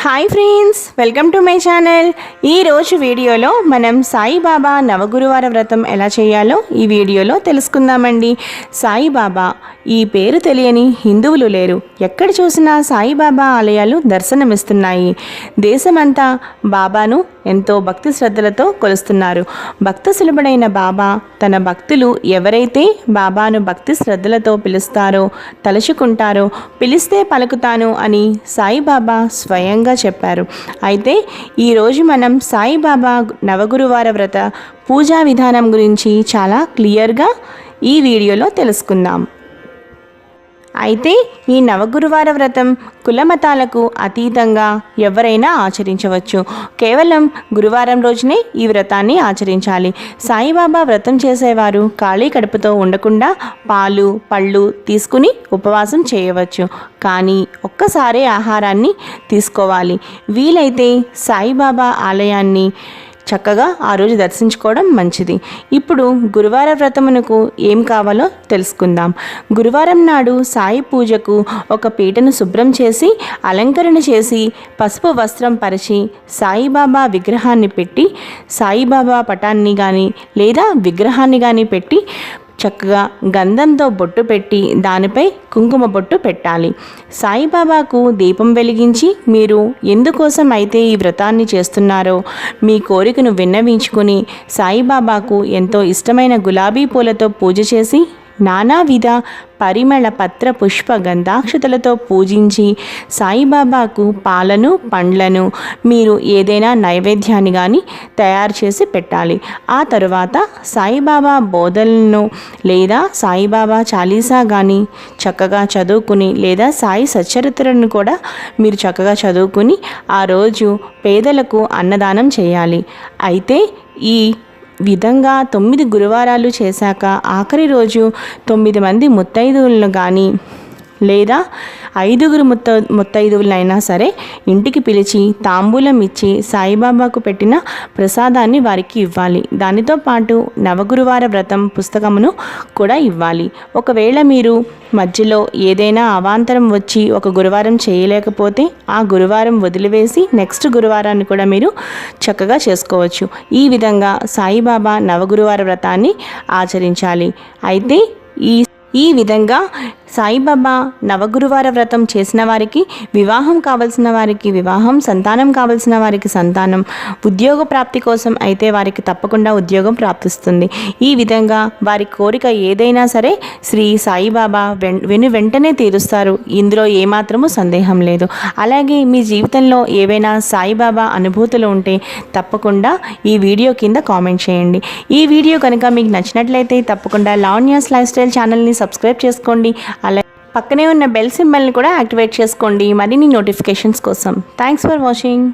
Hi friends, welcome to my channel. ఈరోజు వీడియోలో మనం సాయిబాబా నవగురువార వ్రతం ఎలా చేయాలో ఈ వీడియోలో తెలుసుకుందామండి. సాయిబాబా ఈ పేరు తెలియని హిందువులు లేరు. ఎక్కడ చూసినా సాయిబాబా ఆలయాలు దర్శనమిస్తున్నాయి. దేశమంతా బాబాను ఎంతో భక్తి శ్రద్ధలతో కొలుస్తున్నారు. భక్త సులభుడైన బాబా తన భక్తులు ఎవరైతే బాబాను భక్తి శ్రద్ధలతో పిలుస్తారో, తలుచుకుంటారో, పిలిస్తే పలుకుతాను అని సాయిబాబా స్వయంగా చెప్పారు. అయితే ఈరోజు మనం సాయిబాబా నవగురువార వ్రత పూజా విధానం గురించి చాలా క్లియర్గా ఈ వీడియోలో తెలుసుకుందాం. అయితే ఈ నవగురువార వ్రతం కులమతాలకు అతీతంగా ఎవరైనా ఆచరించవచ్చు. కేవలం గురువారం రోజునే ఈ వ్రతాన్ని ఆచరించాలి. సాయిబాబా వ్రతం చేసేవారు ఖాళీ కడుపుతో ఉండకుండా పాలు, పళ్ళు తీసుకుని ఉపవాసం చేయవచ్చు. కానీ ఒక్కసారే ఆహారాన్ని తీసుకోవాలి. వీలైతే సాయిబాబా ఆలయాన్ని చక్కగా ఆ రోజు దర్శించుకోవడం మంచిది. ఇప్పుడు గురువార వ్రతమునకు ఏం కావాలో తెలుసుకుందాం. గురువారం నాడు సాయి పూజకు ఒక పీటను శుభ్రం చేసి అలంకరణ చేసి పసుపు వస్త్రం పరిచి సాయిబాబా విగ్రహాన్ని పెట్టి, సాయిబాబా పటాన్ని కానీ లేదా విగ్రహాన్ని కానీ పెట్టి చక్కగా గంధంతో బొట్టు పెట్టి దానిపై కుంకుమ బొట్టు పెట్టాలి. సాయిబాబాకు దీపం వెలిగించి మీరు ఎందుకోసం అయితే ఈ వ్రతాన్ని చేస్తున్నారో మీ కోరికను విన్నవించుకుని సాయిబాబాకు ఎంతో ఇష్టమైన గులాబీ పూలతో పూజ చేసి నానావిధ పరిమళ పత్ర పుష్ప గంధాక్షతలతో పూజించి సాయిబాబాకు పాలను, పండ్లను మీరు ఏదైనా నైవేద్యాన్ని కానీ తయారు చేసి పెట్టాలి. ఆ తరువాత సాయిబాబా బోధనలను లేదా సాయిబాబా చాలీసా కానీ చక్కగా చదువుకుని లేదా సాయి సచ్చరిత్రను కూడా మీరు చక్కగా చదువుకుని ఆ రోజు పేదలకు అన్నదానం చేయాలి. అయితే ఈ విధంగా 9 గురువారాలు చేశాక ఆఖరి రోజు 9 మంది ముత్తైదువులను కానీ లేదా 5 ముత్తైదువులైనా సరే ఇంటికి పిలిచి తాంబూలం ఇచ్చి సాయిబాబాకు పెట్టిన ప్రసాదాన్ని వారికి ఇవ్వాలి. దానితో పాటు నవగురువార వ్రతం పుస్తకమును కూడా ఇవ్వాలి. ఒకవేళ మీరు మధ్యలో ఏదైనా అవాంతరం వచ్చి ఒక గురువారం చేయలేకపోతే ఆ గురువారం వదిలివేసి నెక్స్ట్ గురువారాన్ని కూడా మీరు చక్కగా చేసుకోవచ్చు. ఈ విధంగా సాయిబాబా నవగురువార వ్రతాన్ని ఆచరించాలి. అయితే ఈ విధంగా సాయిబాబా నవగురువార వ్రతం చేసిన వారికి వివాహం కావలసిన వారికి వివాహం, సంతానం కావలసిన వారికి సంతానం, ఉద్యోగ ప్రాప్తి కోసం అయితే వారికి తప్పకుండా ఉద్యోగం ప్రాప్తిస్తుంది. ఈ విధంగా వారి కోరిక ఏదైనా సరే శ్రీ సాయిబాబా వెంటనే తీరుస్తారు. ఇందులో ఏమాత్రము సందేహం లేదు. అలాగే మీ జీవితంలో ఏవైనా సాయిబాబా అనుభూతులు ఉంటే తప్పకుండా ఈ వీడియో కింద కామెంట్ చేయండి. ఈ వీడియో కనుక మీకు నచ్చినట్లయితే తప్పకుండా లావణ్యాస్ లైఫ్ స్టైల్ ఛానల్ని సబ్స్క్రైబ్ చేసుకోండి. అలా పక్కనే ఉన్న బెల్ సింబల్ని కూడా యాక్టివేట్ చేసుకోండి మరిన్ని నోటిఫికేషన్స్ కోసం. Thanks for watching.